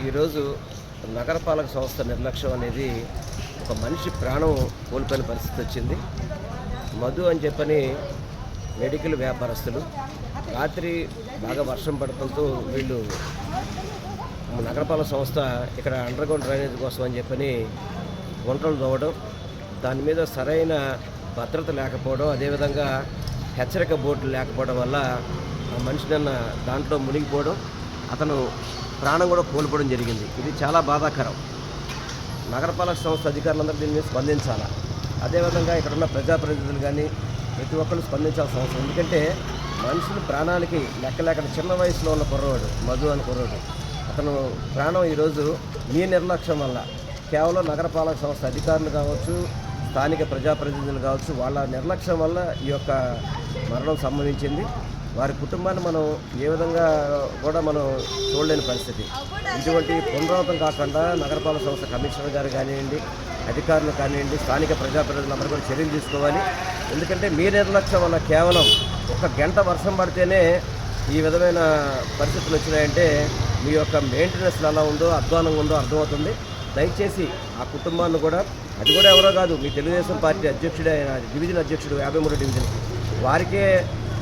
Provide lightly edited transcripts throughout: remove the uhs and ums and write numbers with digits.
ఈరోజు నగరపాలక సంస్థ నిర్లక్ష్యం అనేది ఒక మనిషి ప్రాణం కోల్పోయిన పరిస్థితి వచ్చింది. మధు అని చెప్పని మెడికల్ వ్యాపారస్తులు రాత్రి బాగా వర్షం పడటంతో వీళ్ళు నగరపాలక సంస్థ ఇక్కడ అండర్గ్రౌండ్ డ్రైనేజ్ కోసం అని చెప్పని గుంటలు తవ్వడం, దాని మీద సరైన భద్రత లేకపోవడం, అదేవిధంగా హెచ్చరిక బోర్డులు లేకపోవడం వల్ల ఆ మనిషి నిన్న దాంట్లో మునిగిపోవడం, అతను ప్రాణం కూడా కోల్పోవడం జరిగింది. ఇది చాలా బాధాకరం. నగరపాలక సంస్థ అధికారులందరూ దీని మీద స్పందించాలి. అదేవిధంగా ఇక్కడ ఉన్న ప్రజాప్రతినిధులు కానీ ప్రతి ఒక్కరు స్పందించాల్సిన అవసరం. ఎందుకంటే మనుషులు ప్రాణాలకి లెక్కలేక చిన్న వయసులో ఉన్న కుర్రవాడు మధు అని కుర్రవాడు, అతను ప్రాణం ఈరోజు మీ నిర్లక్ష్యం వల్ల, కేవలం నగరపాలక సంస్థ అధికారులు కావచ్చు, స్థానిక ప్రజాప్రతినిధులు కావచ్చు, వాళ్ళ నిర్లక్ష్యం వల్ల ఈ యొక్క మరణం సంభవించింది. వారి కుటుంబాన్ని మనం ఏ విధంగా కూడా మనం చూడలేని పరిస్థితి. ఇటువంటి పునరావృతం కాకుండా నగరపాలక సంస్థ కమిషనర్ గారు కానివ్వండి, అధికారులు కానివ్వండి, స్థానిక ప్రజాప్రతినిధులందరూ కూడా చర్యలు తీసుకోవాలి. ఎందుకంటే మీ నిర్లక్ష్యం వల్ల కేవలం ఒక గంట వర్షం పడితేనే ఈ విధమైన పరిస్థితులు వచ్చినాయంటే మీ యొక్క మెయింటెనెన్స్ ఎలా ఉందో, అధ్వానంగా ఉందో అర్థమవుతుంది. దయచేసి ఆ కుటుంబాన్ని కూడా, అది కూడా ఎవరో కాదు, మీ తెలుగుదేశం పార్టీ అధ్యక్షుడే, డివిజన్ అధ్యక్షుడు 53 డివిజన్, వారికే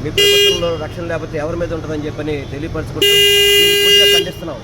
మీ ప్రభుత్వంలో రక్షణ లేకపోతే ఎవరి మీద ఉంటుందని చెప్పని తెలియపరచుకుంటూ దీన్ని పూర్తిగా ఖండిస్తున్నాం.